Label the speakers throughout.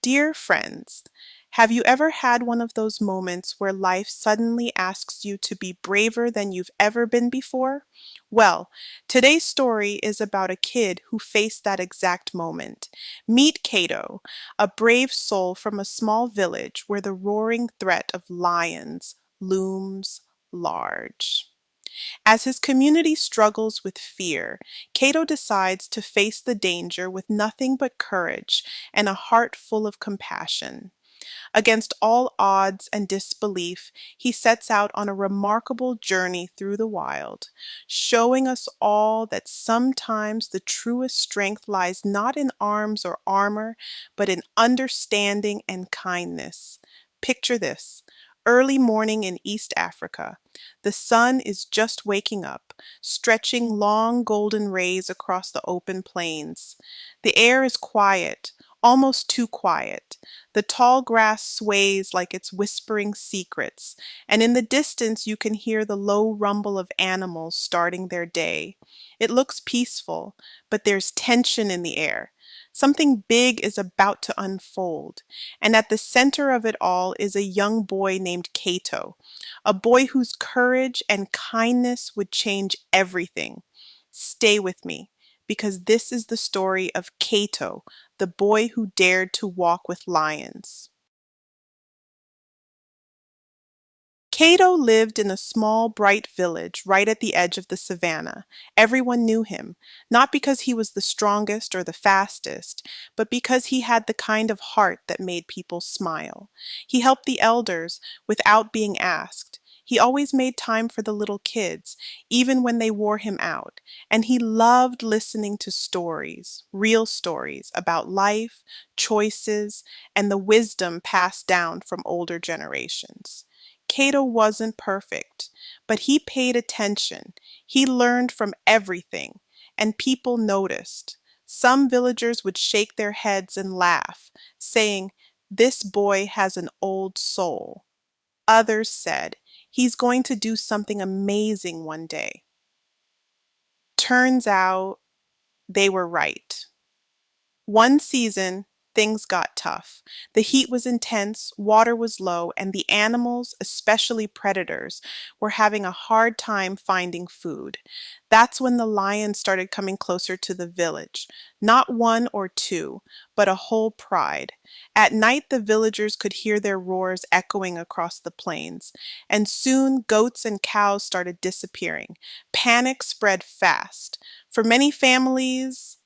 Speaker 1: Dear friends, have you ever had one of those moments where life suddenly asks you to be braver than you've ever been before? Well, today's story is about a kid who faced that exact moment. Meet Kato, a brave soul from a small village where the roaring threat of lions looms large. As his community struggles with fear, Cato decides to face the danger with nothing but courage and a heart full of compassion. Against all odds and disbelief, he sets out on a remarkable journey through the wild, showing us all that sometimes the truest strength lies not in arms or armor, but in understanding and kindness. Picture this. Early morning in East Africa. The sun is just waking up, stretching long golden rays across the open plains. The air is quiet, almost too quiet. The tall grass sways like it's whispering secrets, and in the distance you can hear the low rumble of animals starting their day. It looks peaceful, but there's tension in the air. Something big is about to unfold, and at the center of it all is a young boy named Kato, a boy whose courage and kindness would change everything. Stay with me, because this is the story of Kato, the boy who dared to walk with lions. Cato lived in a small, bright village right at the edge of the savannah. Everyone knew him, not because he was the strongest or the fastest, but because he had the kind of heart that made people smile. He helped the elders without being asked. He always made time for the little kids, even when they wore him out. And he loved listening to stories, real stories about life, choices, and the wisdom passed down from older generations. Cato wasn't perfect, but he paid attention. He learned from everything, and people noticed. Some villagers would shake their heads and laugh, saying, "This boy has an old soul." Others said, "He's going to do something amazing one day." Turns out they were right. One season, things got tough. The heat was intense, water was low, and the animals, especially predators, were having a hard time finding food. That's when the lions started coming closer to the village. Not one or two, but a whole pride. At night, the villagers could hear their roars echoing across the plains, and soon goats and cows started disappearing. Panic spread fast. For many families,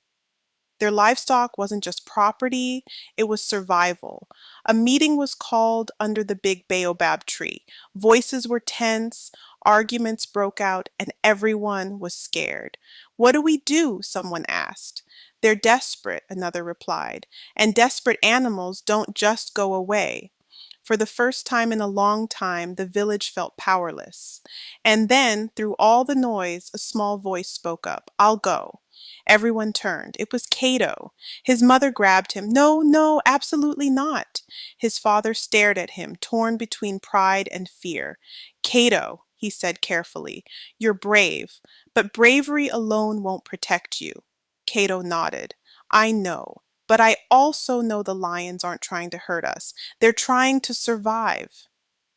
Speaker 1: their livestock wasn't just property, it was survival. A meeting was called under the big baobab tree. Voices were tense, arguments broke out, and everyone was scared. "What do we do?" someone asked. "They're desperate," another replied, "and desperate animals don't just go away." For the first time in a long time, the village felt powerless. And then, through all the noise, a small voice spoke up. "I'll go." Everyone turned. It was Cato. His mother grabbed him. "No, no, absolutely not." His father stared at him, torn between pride and fear. "Cato," he said carefully, "you're brave, but bravery alone won't protect you." Cato nodded. "I know. But I also know the lions aren't trying to hurt us. They're trying to survive."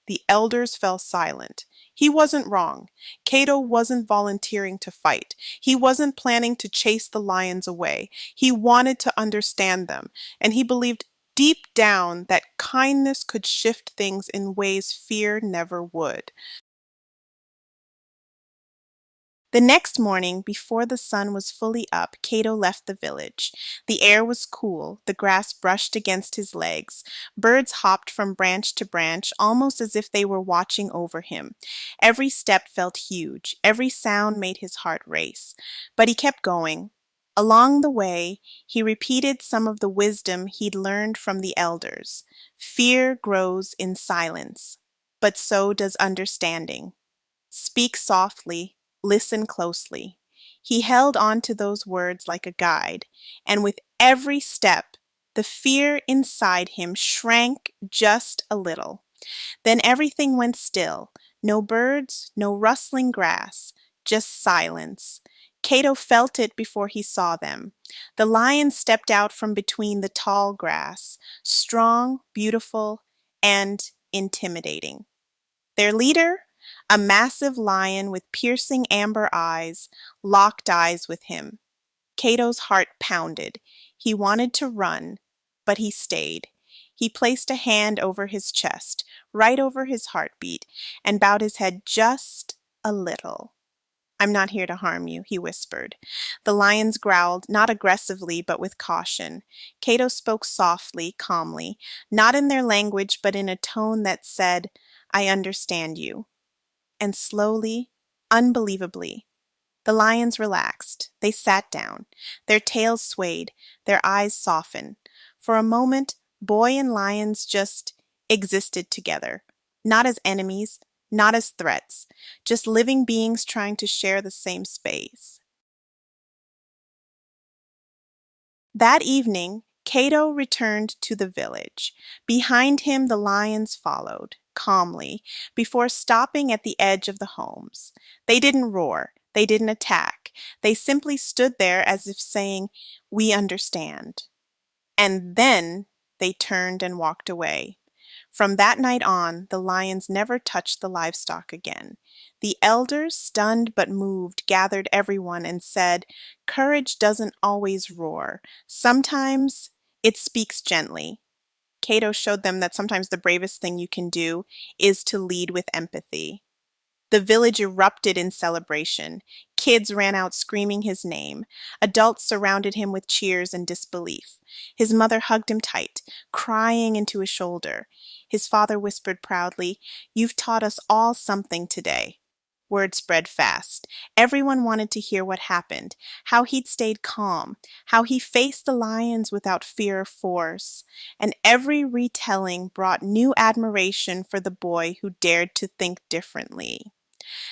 Speaker 1: The elders fell silent. He wasn't wrong. Cato wasn't volunteering to fight. He wasn't planning to chase the lions away. He wanted to understand them, and he believed deep down that kindness could shift things in ways fear never would. The next morning, before the sun was fully up, Cato left the village. The air was cool, the grass brushed against his legs. Birds hopped from branch to branch, almost as if they were watching over him. Every step felt huge, every sound made his heart race. But he kept going. Along the way, he repeated some of the wisdom he'd learned from the elders. Fear grows in silence, but so does understanding. Speak softly, listen closely. He held on to those words like a guide, and with every step, the fear inside him shrank just a little. Then everything went still. No birds, no rustling grass, just silence. Kato felt it before he saw them. The lion stepped out from between the tall grass, strong, beautiful, and intimidating. Their leader, a massive lion with piercing amber eyes, locked eyes with him. Kato's heart pounded. He wanted to run, but he stayed. He placed a hand over his chest, right over his heartbeat, and bowed his head just a little. "I'm not here to harm you," he whispered. The lions growled, not aggressively, but with caution. Kato spoke softly, calmly, not in their language, but in a tone that said, "I understand you." And slowly, unbelievably, the lions relaxed. They sat down. Their tails swayed. Their eyes softened. For a moment, boy and lions just existed together. Not as enemies, not as threats, just living beings trying to share the same space. That evening, Kato returned to the village. Behind him, the lions followed, calmly, before stopping at the edge of the homes. They didn't roar. They didn't attack. They simply stood there as if saying, "We understand." And then they turned and walked away. From that night on, the lions never touched the livestock again. The elders, stunned but moved, gathered everyone and said, "Courage doesn't always roar. Sometimes it speaks gently." Cato showed them that sometimes the bravest thing you can do is to lead with empathy. The village erupted in celebration. Kids ran out screaming his name. Adults surrounded him with cheers and disbelief. His mother hugged him tight, crying into his shoulder. His father whispered proudly, "You've taught us all something today." Word spread fast. Everyone wanted to hear what happened, how he'd stayed calm, how he faced the lions without fear or force. And every retelling brought new admiration for the boy who dared to think differently.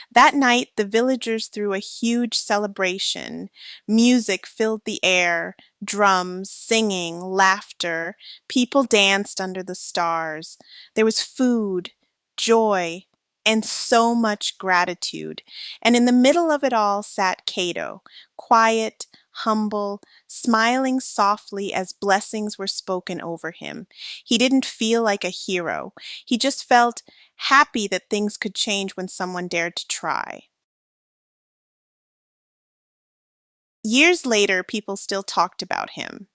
Speaker 1: That night, the villagers threw a huge celebration. Music filled the air, drums, singing, laughter. People danced under the stars. There was food, joy, and so much gratitude. And in the middle of it all sat Cato, quiet, humble, smiling softly as blessings were spoken over him. He didn't feel like a hero. He just felt happy that things could change when someone dared to try. Years later, people still talked about him.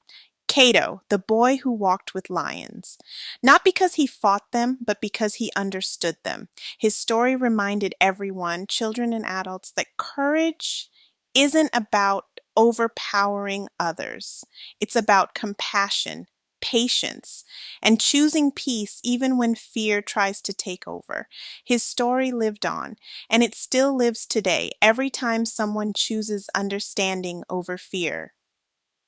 Speaker 1: Kato, the boy who walked with lions. Not because he fought them, but because he understood them. His story reminded everyone, children and adults, that courage isn't about overpowering others. It's about compassion, patience, and choosing peace even when fear tries to take over. His story lived on, and it still lives today every time someone chooses understanding over fear.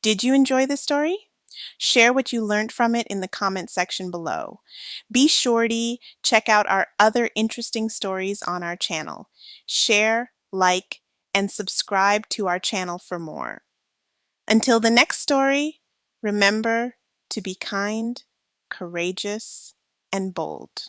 Speaker 1: Did you enjoy this story? Share what you learned from it in the comment section below. Be sure to check out our other interesting stories on our channel. Share, like, and subscribe to our channel for more. Until the next story, remember to be kind, courageous, and bold.